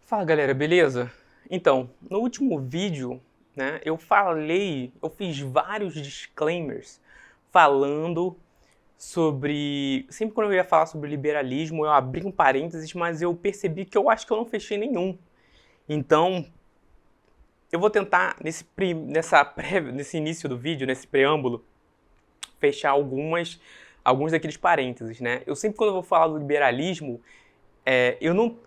Fala galera, beleza? Então, no último vídeo, né, eu fiz vários disclaimers falando sobre. Sempre quando eu ia falar sobre liberalismo, eu abri um parênteses, mas eu percebi que eu acho que eu não fechei nenhum. Então, eu vou tentar, nesse início do vídeo, nesse preâmbulo, fechar alguns daqueles parênteses, né? Eu sempre, quando eu vou falar do liberalismo, eu não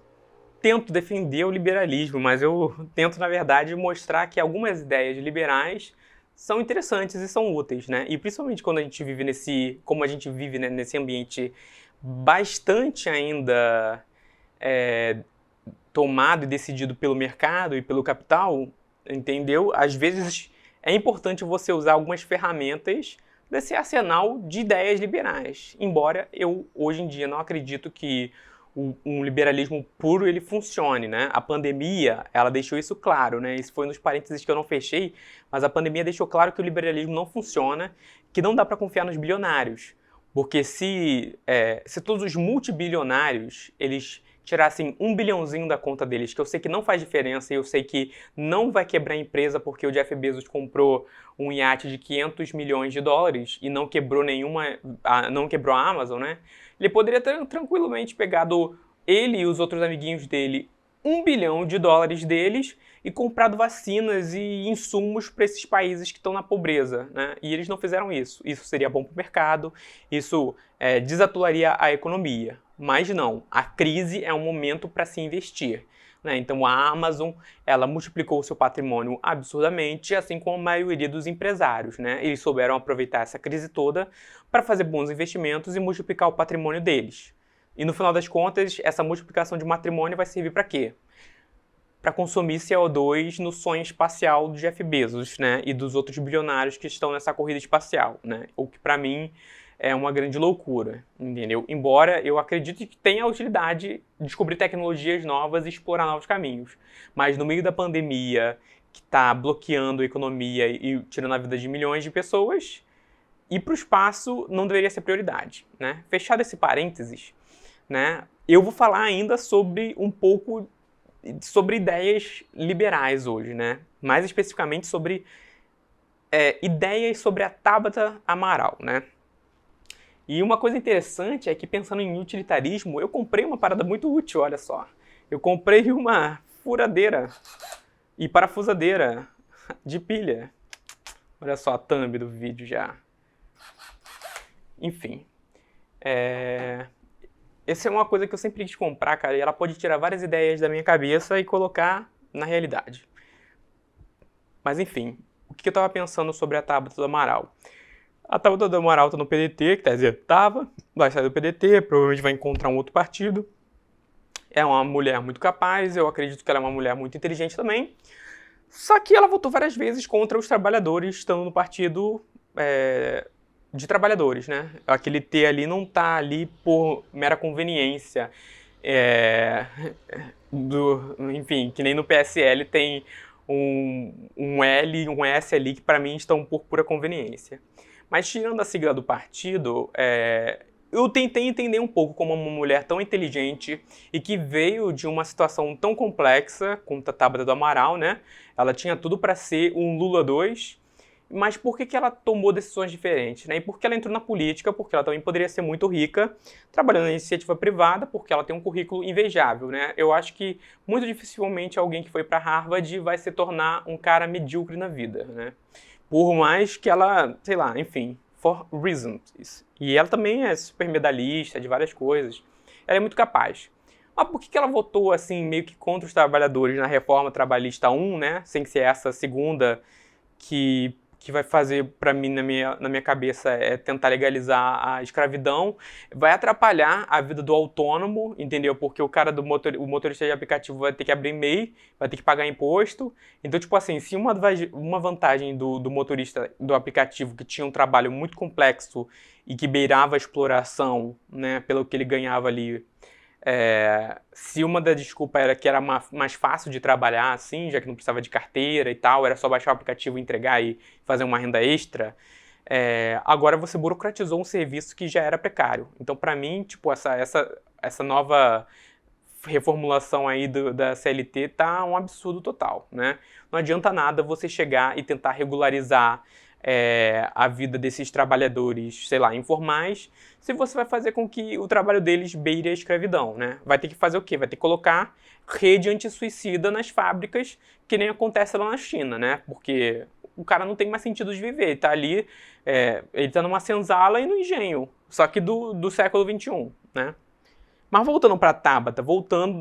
tento defender o liberalismo, mas eu tento, na verdade, mostrar que algumas ideias liberais são interessantes e são úteis, né? E principalmente quando a gente vive como a gente vive, né, nesse ambiente bastante ainda tomado e decidido pelo mercado e pelo capital, entendeu? Às vezes é importante você usar algumas ferramentas desse arsenal de ideias liberais. Embora eu, hoje em dia, não acredito que um liberalismo puro ele funcione, né? A pandemia, ela deixou isso claro, né? Isso foi nos parênteses que eu não fechei, mas a pandemia deixou claro que o liberalismo não funciona, que não dá para confiar nos bilionários. Porque se todos os multibilionários, eles tirassem 1 bilhãozinho da conta deles, que eu sei que não faz diferença e eu sei que não vai quebrar a empresa porque o Jeff Bezos comprou um iate de 500 milhões de dólares e não quebrou não quebrou a Amazon, né? Ele poderia ter tranquilamente pegado ele e os outros amiguinhos dele 1 bilhão de dólares deles e comprado vacinas e insumos para esses países que estão na pobreza, né? E eles não fizeram isso. Isso seria bom para o mercado, isso desatolaria a economia. Mas não, a crise é um momento para se investir. Né? Então a Amazon ela multiplicou o seu patrimônio absurdamente, assim como a maioria dos empresários. Né? Eles souberam aproveitar essa crise toda para fazer bons investimentos e multiplicar o patrimônio deles. E no final das contas, essa multiplicação de patrimônio vai servir para quê? Para consumir CO2 no sonho espacial do Jeff Bezos, né? E dos outros bilionários que estão nessa corrida espacial, né? O que para mim é uma grande loucura, entendeu? Embora eu acredite que tenha a utilidade de descobrir tecnologias novas e explorar novos caminhos. Mas no meio da pandemia, que está bloqueando a economia e tirando a vida de milhões de pessoas, ir para o espaço não deveria ser prioridade, né? Fechado esse parênteses, né? Eu vou falar ainda sobre ideias liberais hoje, né? Mais especificamente sobre ideias sobre a Tabata Amaral, né? E uma coisa interessante é que, pensando em utilitarismo, eu comprei uma parada muito útil, olha só. Eu comprei uma furadeira e parafusadeira de pilha. Olha só a thumb do vídeo já. Enfim. Essa é uma coisa que eu sempre quis comprar, cara, e ela pode tirar várias ideias da minha cabeça e colocar na realidade. Mas enfim, o que eu tava pensando sobre a Tabata do Amaral? A Tabata do Amaral tá no PDT, quer dizer, vai sair do PDT, provavelmente vai encontrar um outro partido. É uma mulher muito capaz, eu acredito que ela é uma mulher muito inteligente também. Só que ela votou várias vezes contra os trabalhadores estando no partido de trabalhadores, né? Aquele T ali não tá ali por mera conveniência. Enfim, que nem no PSL tem um L e um S ali que para mim estão por pura conveniência. Mas tirando a sigla do partido, eu tentei entender um pouco como uma mulher tão inteligente e que veio de uma situação tão complexa, como a Tabata do Amaral, né? Ela tinha tudo para ser um Lula 2, mas por que ela tomou decisões diferentes, né? E por que ela entrou na política? Porque ela também poderia ser muito rica, trabalhando na iniciativa privada, porque ela tem um currículo invejável, né? Eu acho que muito dificilmente alguém que foi para Harvard vai se tornar um cara medíocre na vida, né? Por mais que ela, sei lá, enfim, for reasons. E ela também é super medalhista de várias coisas. Ela é muito capaz. Mas por que ela votou, assim, meio que contra os trabalhadores na reforma trabalhista 1, né? Sem ser essa segunda que vai fazer, para mim, na minha cabeça, tentar legalizar a escravidão, vai atrapalhar a vida do autônomo, entendeu? Porque o cara o motorista de aplicativo vai ter que abrir MEI, vai ter que pagar imposto. Então, tipo assim, se uma vantagem do motorista do aplicativo que tinha um trabalho muito complexo e que beirava a exploração, né, pelo que ele ganhava ali, se uma da desculpa era que era mais fácil de trabalhar, assim, já que não precisava de carteira e tal, era só baixar o aplicativo, entregar e fazer uma renda extra, agora você burocratizou um serviço que já era precário. Então, para mim, tipo, essa nova reformulação aí da CLT tá um absurdo total, né? Não adianta nada você chegar e tentar regularizar a vida desses trabalhadores, sei lá, informais, se você vai fazer com que o trabalho deles beire a escravidão, né? Vai ter que fazer o quê? Vai ter que colocar rede anti-suicida nas fábricas, que nem acontece lá na China, né? Porque o cara não tem mais sentido de viver, ele tá ali, ele tá numa senzala e no engenho, só que do século XXI, né? Mas voltando para a Tabata, voltando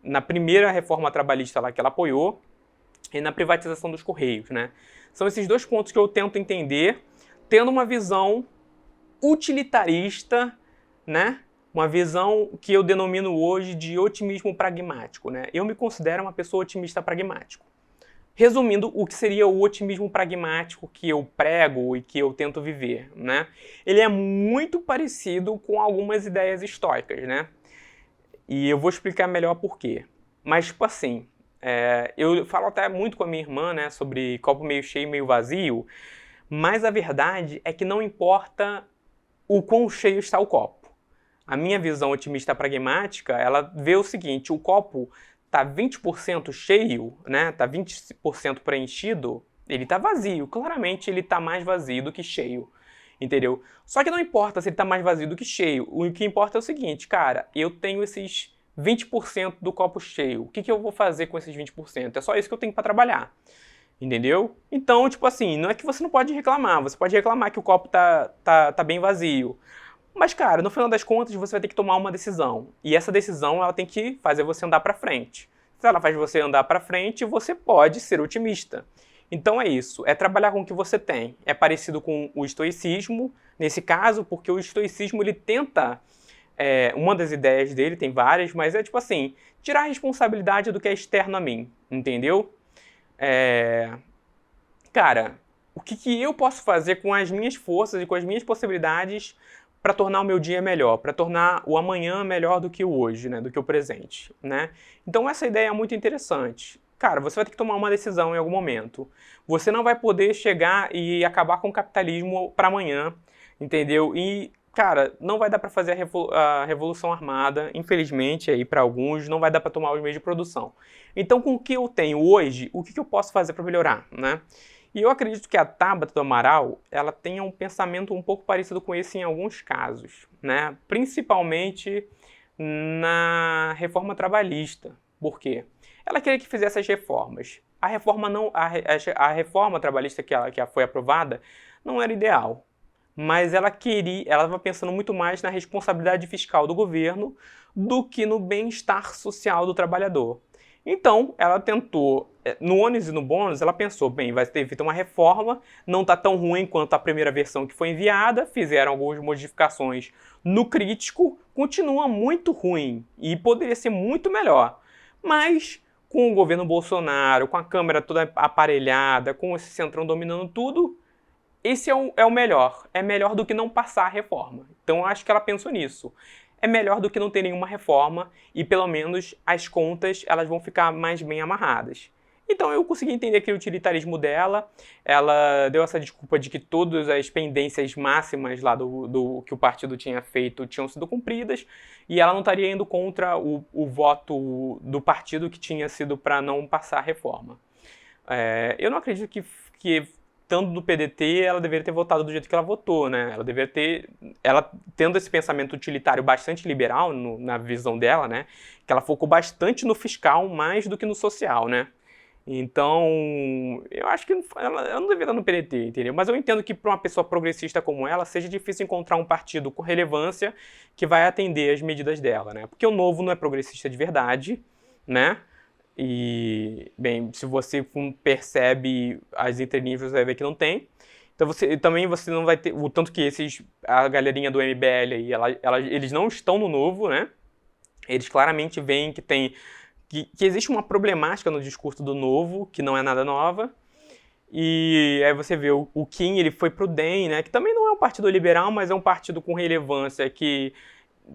na primeira reforma trabalhista lá que ela apoiou e na privatização dos Correios, né? São esses dois pontos que eu tento entender, tendo uma visão utilitarista, né? Uma visão que eu denomino hoje de otimismo pragmático, né? Eu me considero uma pessoa otimista pragmático. Resumindo, o que seria o otimismo pragmático que eu prego e que eu tento viver, né? Ele é muito parecido com algumas ideias estoicas, né? E eu vou explicar melhor por quê. Mas, tipo assim, eu falo até muito com a minha irmã, né, sobre copo meio cheio, meio vazio, mas a verdade é que não importa o quão cheio está o copo. A minha visão otimista pragmática, ela vê o seguinte, o copo tá 20% cheio, né, tá 20% preenchido, ele tá vazio, claramente ele tá mais vazio do que cheio, entendeu? Só que não importa se ele tá mais vazio do que cheio, o que importa é o seguinte, cara, eu tenho esses 20% do copo cheio, o que eu vou fazer com esses 20%? É só isso que eu tenho para trabalhar, entendeu? Então, tipo assim, não é que você não pode reclamar, você pode reclamar que o copo tá bem vazio, mas, cara, no final das contas, você vai ter que tomar uma decisão. E essa decisão, ela tem que fazer você andar para frente. Se ela faz você andar para frente, você pode ser otimista. Então é isso, é trabalhar com o que você tem. É parecido com o estoicismo, nesse caso, porque o estoicismo, ele tenta, uma das ideias dele, tem várias, mas é tipo assim, tirar a responsabilidade do que é externo a mim, entendeu? Cara, o que eu posso fazer com as minhas forças e com as minhas possibilidades para tornar o meu dia melhor, para tornar o amanhã melhor do que o hoje, né, do que o presente, né? Então essa ideia é muito interessante. Cara, você vai ter que tomar uma decisão em algum momento. Você não vai poder chegar e acabar com o capitalismo para amanhã, entendeu? E, cara, não vai dar para fazer a revolução armada, infelizmente, aí para alguns, não vai dar para tomar os meios de produção. Então, com o que eu tenho hoje, o que eu posso fazer para melhorar, né? E eu acredito que a Tabata do Amaral, ela tenha um pensamento um pouco parecido com esse em alguns casos, né? Principalmente na reforma trabalhista. Por quê? Ela queria que fizesse as reformas. A reforma trabalhista que foi aprovada não era ideal, mas ela estava pensando muito mais na responsabilidade fiscal do governo do que no bem-estar social do trabalhador. Então, ela tentou, no ônus e no bônus, ela pensou, bem, vai ter feito uma reforma, não está tão ruim quanto a primeira versão que foi enviada, fizeram algumas modificações no crítico, continua muito ruim e poderia ser muito melhor. Mas, com o governo Bolsonaro, com a Câmara toda aparelhada, com esse centrão dominando tudo, esse é o melhor. É melhor do que não passar a reforma. Então, eu acho que ela pensou nisso. É melhor do que não ter nenhuma reforma e pelo menos as contas elas vão ficar mais bem amarradas. Então eu consegui entender aquele utilitarismo dela, ela deu essa desculpa de que todas as pendências máximas lá do que o partido tinha feito tinham sido cumpridas e ela não estaria indo contra o voto do partido que tinha sido para não passar a reforma. Eu não acredito que estando no PDT, ela deveria ter votado do jeito que ela votou, né? Ela tendo esse pensamento utilitário bastante liberal na visão dela, né? Que ela focou bastante no fiscal mais do que no social, né? Então, eu acho que ela não deveria estar no PDT, entendeu? Mas eu entendo que para uma pessoa progressista como ela, seja difícil encontrar um partido com relevância que vai atender as medidas dela, né? Porque o Novo não é progressista de verdade, né? E, bem, se você percebe as entrelinhas, você vai ver que não tem. Então você não vai ter, o tanto que a galerinha do MBL aí, eles não estão no Novo, né? Eles claramente veem que existe uma problemática no discurso do Novo, que não é nada nova. E aí você vê o Kim, ele foi pro DEM, né? Que também não é um partido liberal, mas é um partido com relevância que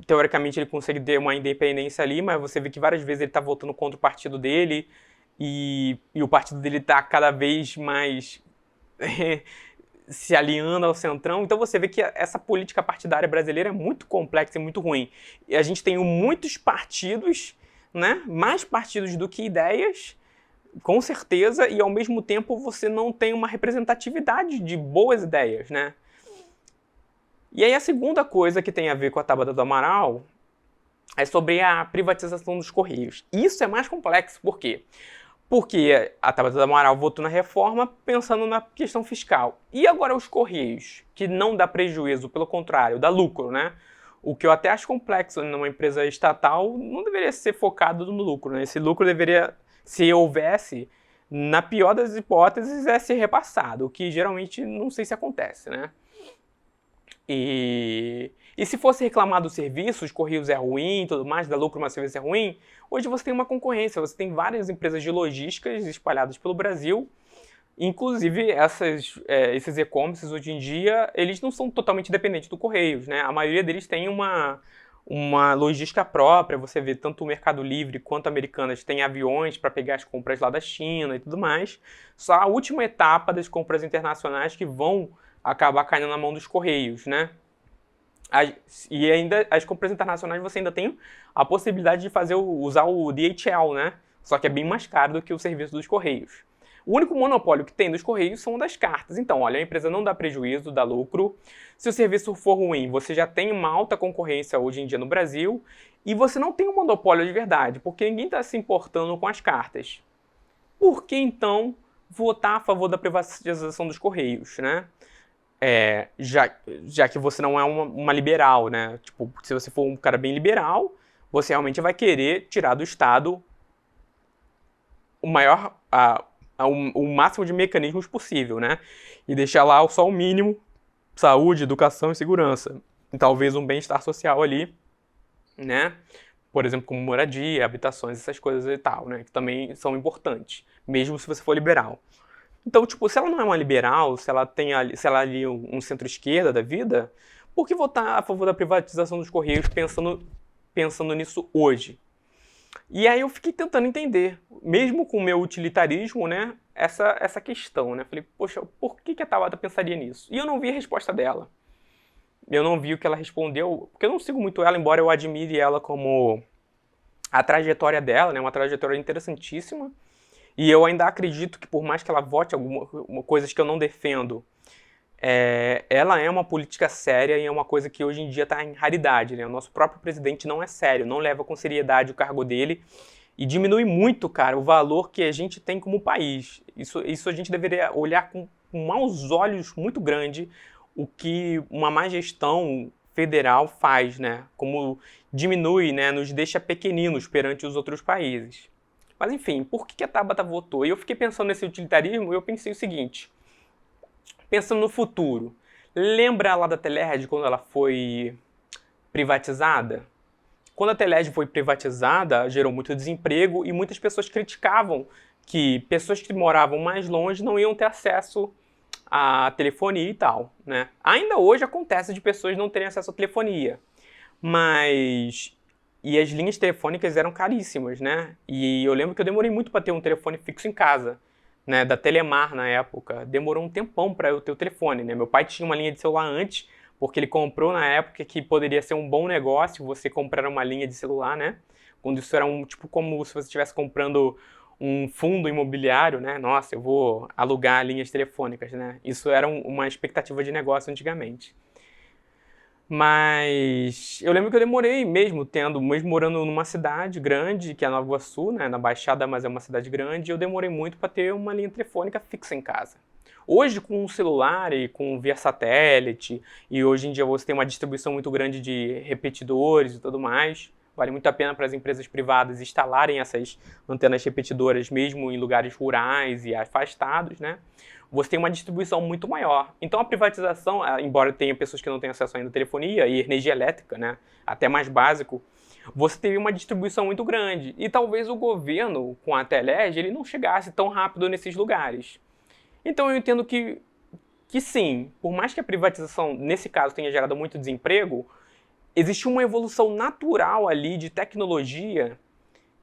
teoricamente ele consegue ter uma independência ali, mas você vê que várias vezes ele está votando contra o partido dele e o partido dele está cada vez mais se alinhando ao centrão. Então você vê que essa política partidária brasileira é muito complexa e muito ruim. E a gente tem muitos partidos né? Mais partidos do que ideias, com certeza, e ao mesmo tempo você não tem uma representatividade de boas ideias, né? E aí a segunda coisa que tem a ver com a Tabata do Amaral é sobre a privatização dos Correios. Isso é mais complexo, por quê? Porque a Tabata do Amaral votou na reforma pensando na questão fiscal. E agora os Correios, que não dá prejuízo, pelo contrário, dá lucro, né? O que eu até acho complexo numa empresa estatal não deveria ser focado no lucro, né? Esse lucro deveria, se houvesse, na pior das hipóteses, é ser repassado, o que geralmente não sei se acontece, né? E se fosse reclamar do serviço, os Correios é ruim, tudo mais, dá lucro, mas o serviço é ruim, hoje você tem uma concorrência, você tem várias empresas de logísticas espalhadas pelo Brasil, inclusive esses e-commerces hoje em dia, eles não são totalmente dependentes do Correios, né? A maioria deles tem uma logística própria, você vê tanto o Mercado Livre quanto a Americanas tem aviões para pegar as compras lá da China e tudo mais. Só a última etapa das compras internacionais que vão acabar caindo na mão dos Correios, né? E ainda as compras internacionais você ainda tem a possibilidade de usar o DHL, né? Só que é bem mais caro do que o serviço dos Correios. O único monopólio que tem dos Correios são das cartas. Então, olha, a empresa não dá prejuízo, dá lucro. Se o serviço for ruim, você já tem uma alta concorrência hoje em dia no Brasil e você não tem um monopólio de verdade, porque ninguém está se importando com as cartas. Por que, então, votar a favor da privatização dos Correios, né? Já que você não é uma liberal, né? Tipo, se você for um cara bem liberal, você realmente vai querer tirar do Estado o máximo de mecanismos possível, né? E deixar lá só o mínimo: saúde, educação e segurança. E talvez um bem-estar social ali, né? Por exemplo, como moradia, habitações, essas coisas e tal, né? Que também são importantes, mesmo se você for liberal. Então, tipo, se ela não é uma liberal, se ela é ali um centro-esquerda da vida, por que votar a favor da privatização dos Correios pensando nisso hoje? E aí eu fiquei tentando entender, mesmo com o meu utilitarismo, né, essa questão, né? Falei, poxa, por que a Tabata pensaria nisso? E eu não vi a resposta dela. Eu não vi o que ela respondeu, porque eu não sigo muito ela, embora eu admire ela como a trajetória dela, né, uma trajetória interessantíssima. E eu ainda acredito que, por mais que ela vote coisas que eu não defendo, ela é uma política séria e é uma coisa que hoje em dia está em raridade, né? O nosso próprio presidente não é sério, não leva com seriedade o cargo dele e diminui muito, cara, o valor que a gente tem como país. Isso a gente deveria olhar com maus olhos muito grande o que uma má gestão federal faz, né? Como diminui, né? Nos deixa pequeninos perante os outros países. Mas enfim, por que a Tabata votou? E eu fiquei pensando nesse utilitarismo e eu pensei o seguinte, pensando no futuro. Lembra lá da Telerge quando ela foi privatizada? Quando a Telerge foi privatizada, gerou muito desemprego e muitas pessoas criticavam que pessoas que moravam mais longe não iam ter acesso à telefonia e tal, né? Ainda hoje acontece de pessoas não terem acesso à telefonia, mas... E as linhas telefônicas eram caríssimas, né? E eu lembro que eu demorei muito para ter um telefone fixo em casa, né? Da Telemar na época. Demorou um tempão para eu ter o telefone, né? Meu pai tinha uma linha de celular antes, porque ele comprou na época que poderia ser um bom negócio você comprar uma linha de celular, né? Quando isso era tipo como se você estivesse comprando um fundo imobiliário, né? Nossa, eu vou alugar linhas telefônicas, né? Isso era uma expectativa de negócio antigamente. Mas eu lembro que eu demorei mesmo morando numa cidade grande, que é Nova Iguaçu, né, na Baixada, mas é uma cidade grande, eu demorei muito para ter uma linha telefônica fixa em casa. Hoje, com o celular e com via satélite, e hoje em dia você tem uma distribuição muito grande de repetidores e tudo mais, vale muito a pena para as empresas privadas instalarem essas antenas repetidoras mesmo em lugares rurais e afastados, né? Você tem uma distribuição muito maior. Então a privatização, embora tenha pessoas que não têm acesso ainda à telefonia e energia elétrica, né, até mais básico, você teve uma distribuição muito grande. E talvez o governo, com a Telerge, ele não chegasse tão rápido nesses lugares. Então eu entendo que sim, por mais que a privatização, nesse caso, tenha gerado muito desemprego, existe uma evolução natural ali de tecnologia,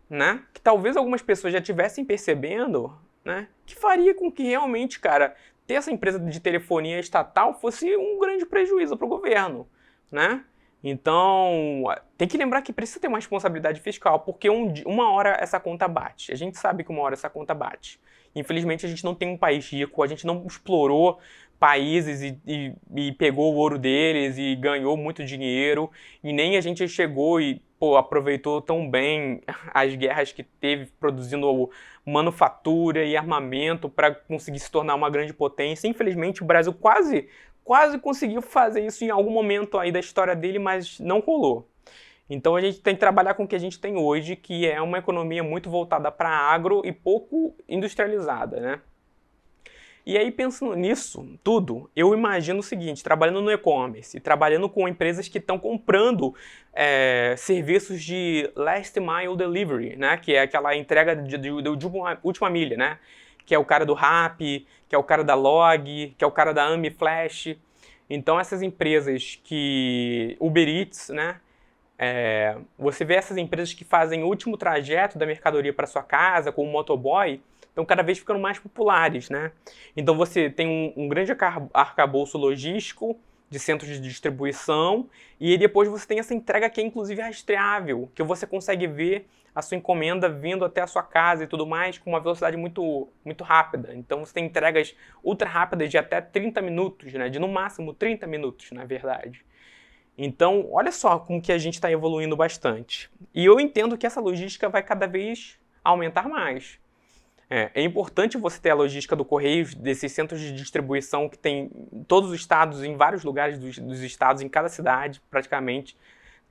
né, que talvez algumas pessoas já estivessem percebendo, né, que faria com que realmente, cara, ter essa empresa de telefonia estatal fosse um grande prejuízo para o governo, né? Então, tem que lembrar que precisa ter uma responsabilidade fiscal, porque uma hora essa conta bate. A gente sabe que uma hora essa conta bate. Infelizmente, a gente não tem um país rico, a gente não explorou países e pegou o ouro deles e ganhou muito dinheiro, e nem a gente chegou e aproveitou tão bem as guerras que teve produzindo manufatura e armamento para conseguir se tornar uma grande potência. Infelizmente, o Brasil quase conseguiu fazer isso em algum momento aí da história dele, mas não rolou. Então a gente tem que trabalhar com o que a gente tem hoje, que é uma economia muito voltada para agro e pouco industrializada, né? E aí, pensando nisso tudo, eu imagino o seguinte, trabalhando no e-commerce, trabalhando com empresas que estão comprando serviços de last mile delivery, né? Que é aquela entrega de última milha, né? Que é o cara do Rappi, que é o cara da Log, que é o cara da AmiFlash. Então, essas empresas que... Uber Eats, né? Você vê essas empresas que fazem o último trajeto da mercadoria para sua casa, com o motoboy, estão cada vez ficando mais populares, né? Então você tem um grande arcabouço logístico de centros de distribuição e depois você tem essa entrega que é inclusive rastreável, que você consegue ver a sua encomenda vindo até a sua casa e tudo mais com uma velocidade muito, muito rápida. Então você tem entregas ultra rápidas de até 30 minutos, né? De no máximo 30 minutos, na verdade. Então, olha só como que a gente está evoluindo bastante. E eu entendo que essa logística vai cada vez aumentar mais. É importante você ter a logística do Correios, desses centros de distribuição que tem em todos os estados, em vários lugares dos estados, em cada cidade, praticamente,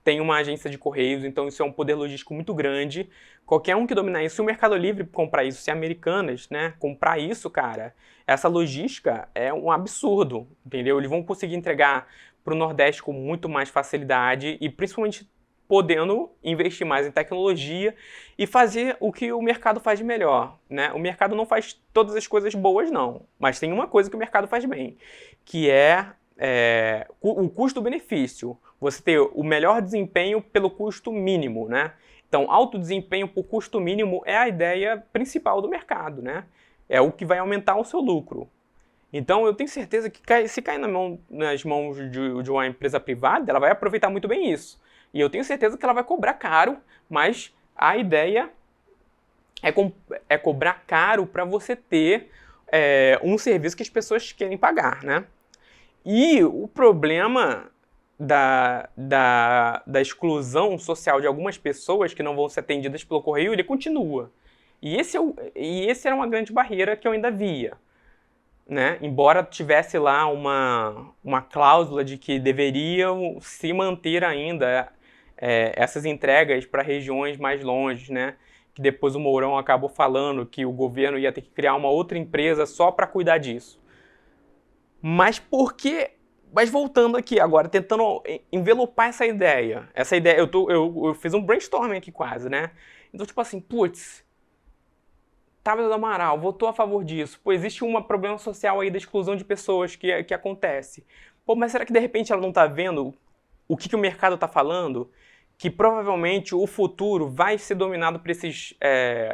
tem uma agência de Correios, então isso é um poder logístico muito grande. Qualquer um que dominar isso, se o Mercado Livre comprar isso, se Americanas, né, comprar isso, cara, essa logística é um absurdo, entendeu? Eles vão conseguir entregar para o Nordeste com muito mais facilidade e principalmente podendo investir mais em tecnologia e fazer o que o mercado faz de melhor, né? O mercado não faz todas as coisas boas, não, mas tem uma coisa que o mercado faz bem, que é o custo-benefício. Você ter o melhor desempenho pelo custo mínimo, né? Então, alto desempenho por custo mínimo é a ideia principal do mercado, né? É o que vai aumentar o seu lucro. Então, eu tenho certeza que se cair nas mãos de uma empresa privada, ela vai aproveitar muito bem isso. E eu tenho certeza que ela vai cobrar caro, mas a ideia é cobrar caro para você ter um serviço que as pessoas querem pagar, né? E o problema da exclusão social de algumas pessoas que não vão ser atendidas pelo correio, ele continua. E esse era uma grande barreira que eu ainda via. Né? Embora tivesse lá uma cláusula de que deveriam se manter ainda essas entregas para regiões mais longe, né? Que depois o Mourão acabou falando que o governo ia ter que criar uma outra empresa só para cuidar disso. Mas voltando aqui agora, tentando envelopar essa ideia. Eu fiz um brainstorming aqui quase, né? Então, tipo assim, putz, Tabata do Amaral votou a favor disso. Pô, existe um problema social aí da exclusão de pessoas que acontece. Pô, mas será que de repente ela não tá vendo o que o mercado tá falando? Que provavelmente o futuro vai ser dominado por esses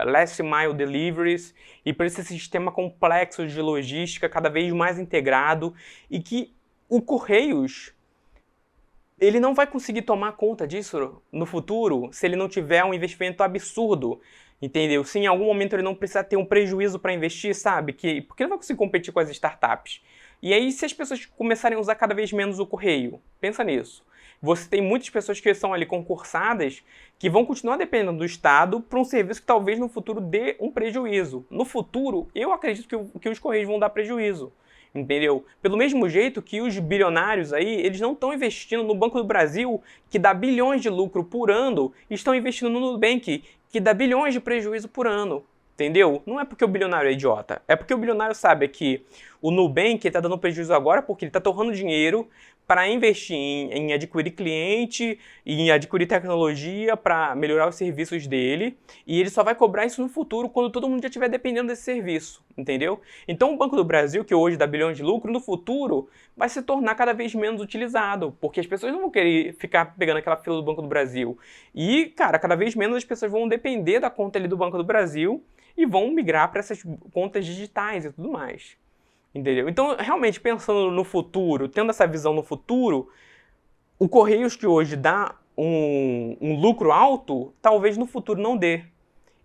last mile deliveries e por esse sistema complexo de logística cada vez mais integrado e que o Correios ele não vai conseguir tomar conta disso no futuro se ele não tiver um investimento absurdo, entendeu? Se em algum momento ele não precisar ter um prejuízo para investir, sabe? Porque ele não vai conseguir competir com as startups. E aí, se as pessoas começarem a usar cada vez menos o correio, pensa nisso. Você tem muitas pessoas que são ali concursadas que vão continuar dependendo do Estado para um serviço que talvez no futuro dê um prejuízo. No futuro, eu acredito que os Correios vão dar prejuízo. Entendeu? Pelo mesmo jeito que os bilionários aí, eles não estão investindo no Banco do Brasil, que dá bilhões de lucro por ano, e estão investindo no Nubank, que dá bilhões de prejuízo por ano. Entendeu? Não é porque o bilionário é idiota, é porque o bilionário sabe que o Nubank está dando prejuízo agora porque ele está torrando dinheiro para investir em adquirir cliente, em adquirir tecnologia para melhorar os serviços dele, e ele só vai cobrar isso no futuro quando todo mundo já estiver dependendo desse serviço, entendeu? Então o Banco do Brasil, que hoje dá bilhões de lucro, no futuro vai se tornar cada vez menos utilizado, porque as pessoas não vão querer ficar pegando aquela fila do Banco do Brasil. E, cara, cada vez menos as pessoas vão depender da conta ali do Banco do Brasil e vão migrar para essas contas digitais e tudo mais. Entendeu? Então, realmente, pensando no futuro, tendo essa visão no futuro, o Correios que hoje dá um lucro alto, talvez no futuro não dê.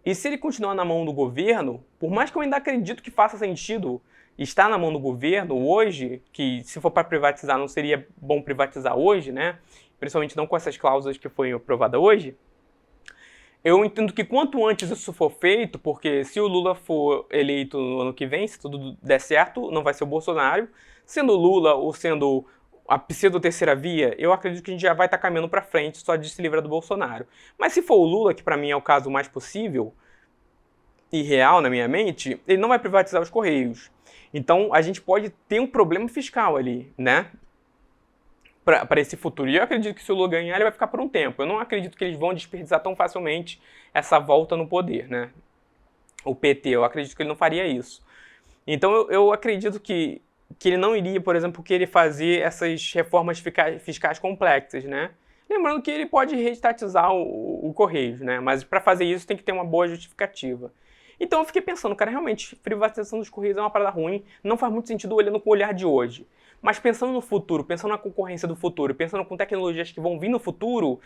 E se ele continuar na mão do governo, por mais que eu ainda acredito que faça sentido estar na mão do governo hoje, que se for para privatizar não seria bom privatizar hoje, né? Principalmente não com essas cláusulas que foi aprovada hoje, eu entendo que quanto antes isso for feito, porque se o Lula for eleito no ano que vem, se tudo der certo, não vai ser o Bolsonaro. Sendo o Lula ou sendo a pseudo-terceira via, eu acredito que a gente já vai estar caminhando para frente só de se livrar do Bolsonaro. Mas se for o Lula, que para mim é o caso mais possível e real na minha mente, ele não vai privatizar os Correios. Então a gente pode ter um problema fiscal ali, né? Para esse futuro. E eu acredito que se o Lula ganhar, ele vai ficar por um tempo. Eu não acredito que eles vão desperdiçar tão facilmente essa volta no poder, né? O PT, eu acredito que ele não faria isso. Então eu acredito que ele não iria, por exemplo, querer fazer essas reformas fiscais complexas, né? Lembrando que ele pode reestatizar o Correios, né? Mas para fazer isso tem que ter uma boa justificativa. Então eu fiquei pensando, cara, realmente, privatização dos Correios é uma parada ruim, não faz muito sentido olhando com o olhar de hoje. Mas pensando no futuro, pensando na concorrência do futuro, pensando com tecnologias que vão vir no futuro,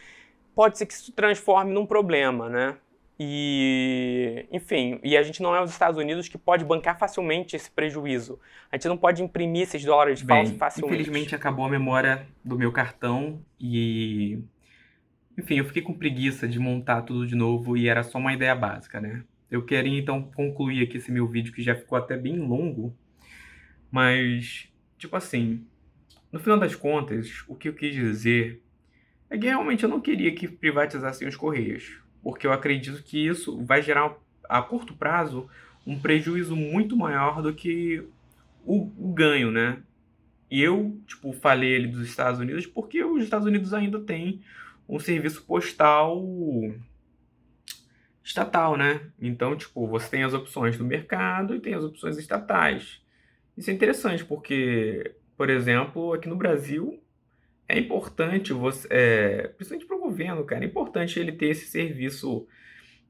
pode ser que isso se transforme num problema, né? E, enfim, e a gente não é os Estados Unidos que pode bancar facilmente esse prejuízo. A gente não pode imprimir esses dólares falsos facilmente. Infelizmente acabou a memória do meu cartão e... Enfim, eu fiquei com preguiça de montar tudo de novo e era só uma ideia básica, né? Eu queria então concluir aqui esse meu vídeo que já ficou até bem longo, mas, tipo assim, no final das contas, o que eu quis dizer é que realmente eu não queria que privatizassem os Correios, porque eu acredito que isso vai gerar, a curto prazo, um prejuízo muito maior do que o ganho, né? E eu, tipo, falei ali dos Estados Unidos porque os Estados Unidos ainda têm um serviço postal estatal, né? Então, tipo, você tem as opções do mercado e tem as opções estatais. Isso é interessante porque, por exemplo, aqui no Brasil é importante você, principalmente para o governo, cara, é importante ele ter esse serviço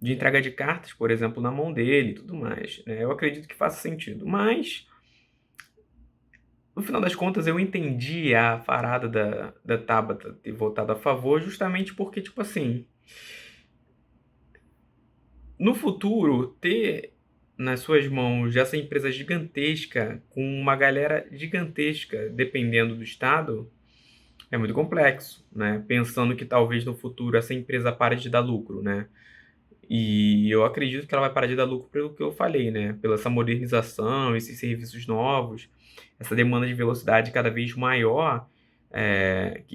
de entrega de cartas, por exemplo, na mão dele e tudo mais, né? Eu acredito que faça sentido, mas no final das contas eu entendi a parada da Tabata ter votado a favor justamente porque, tipo assim, no futuro, ter nas suas mãos essa empresa gigantesca, com uma galera gigantesca dependendo do Estado, é muito complexo, né? Pensando que talvez no futuro essa empresa pare de dar lucro, né? E eu acredito que ela vai parar de dar lucro pelo que eu falei, né? Pela essa modernização, esses serviços novos, essa demanda de velocidade cada vez maior,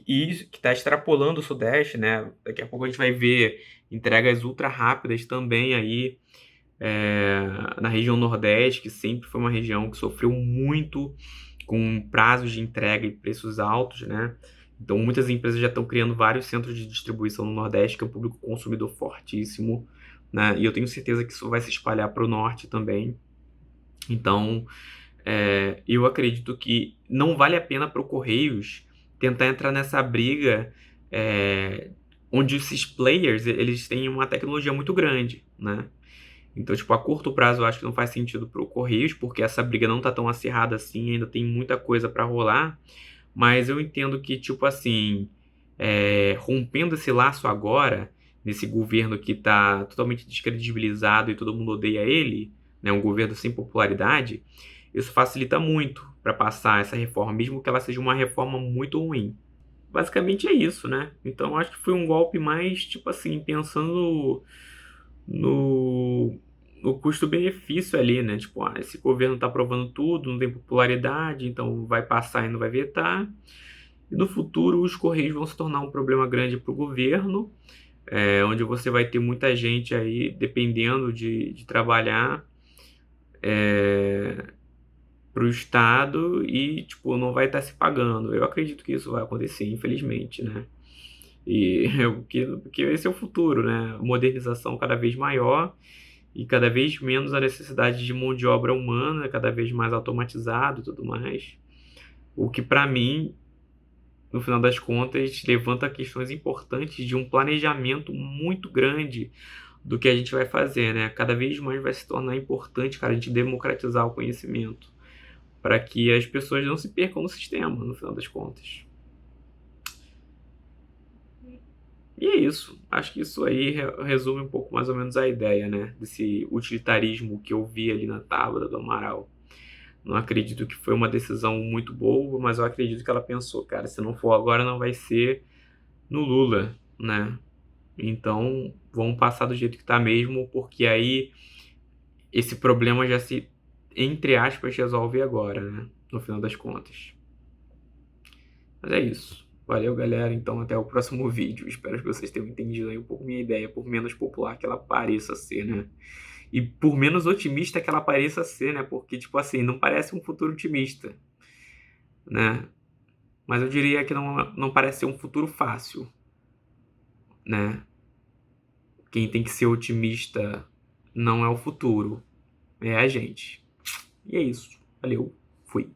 e que está extrapolando o Sudeste, né? Daqui a pouco a gente vai ver entregas ultra rápidas também aí na região Nordeste, que sempre foi uma região que sofreu muito com prazos de entrega e preços altos, né? Então muitas empresas já estão criando vários centros de distribuição no Nordeste, que é um público consumidor fortíssimo, né? E eu tenho certeza que isso vai se espalhar para o Norte também. Então, eu acredito que não vale a pena para o Correios tentar entrar nessa briga onde esses players, eles têm uma tecnologia muito grande, né? Então, tipo, a curto prazo eu acho que não faz sentido para o Correios, porque essa briga não tá tão acirrada assim, ainda tem muita coisa para rolar, mas eu entendo que, tipo assim, rompendo esse laço agora, nesse governo que tá totalmente descredibilizado e todo mundo odeia ele, né, um governo sem popularidade, isso facilita muito para passar essa reforma, mesmo que ela seja uma reforma muito ruim. Basicamente é isso, né? Então acho que foi um golpe mais, tipo assim, pensando no custo-benefício ali, né? Tipo, esse governo tá aprovando tudo, não tem popularidade, então vai passar e não vai vetar. E no futuro os Correios vão se tornar um problema grande para o governo, onde você vai ter muita gente aí dependendo de trabalhar para o Estado e, tipo, não vai estar se pagando. Eu acredito que isso vai acontecer, infelizmente, né? E porque esse é o futuro, né? Modernização cada vez maior e cada vez menos a necessidade de mão de obra humana, cada vez mais automatizado e tudo mais. O que, para mim, no final das contas, levanta questões importantes de um planejamento muito grande do que a gente vai fazer, né? Cada vez mais vai se tornar importante, cara, a gente democratizar o conhecimento para que as pessoas não se percam no sistema, no final das contas. E é isso. Acho que isso aí resume um pouco mais ou menos a ideia, né? Desse utilitarismo que eu vi ali na tábua do Amaral. Não acredito que foi uma decisão muito boa, mas eu acredito que ela pensou, cara, se não for agora, não vai ser no Lula, né? Então, vamos passar do jeito que tá mesmo, porque aí esse problema já se, entre aspas, resolve agora, né? No final das contas. Mas é isso. Valeu, galera. Então, até o próximo vídeo. Espero que vocês tenham entendido aí um pouco minha ideia, por menos popular que ela pareça ser, né? E por menos otimista que ela pareça ser, né? Porque, tipo assim, não parece um futuro otimista, né? Mas eu diria que não parece ser um futuro fácil, né? Quem tem que ser otimista não é o futuro, é a gente. E é isso. Valeu. Fui.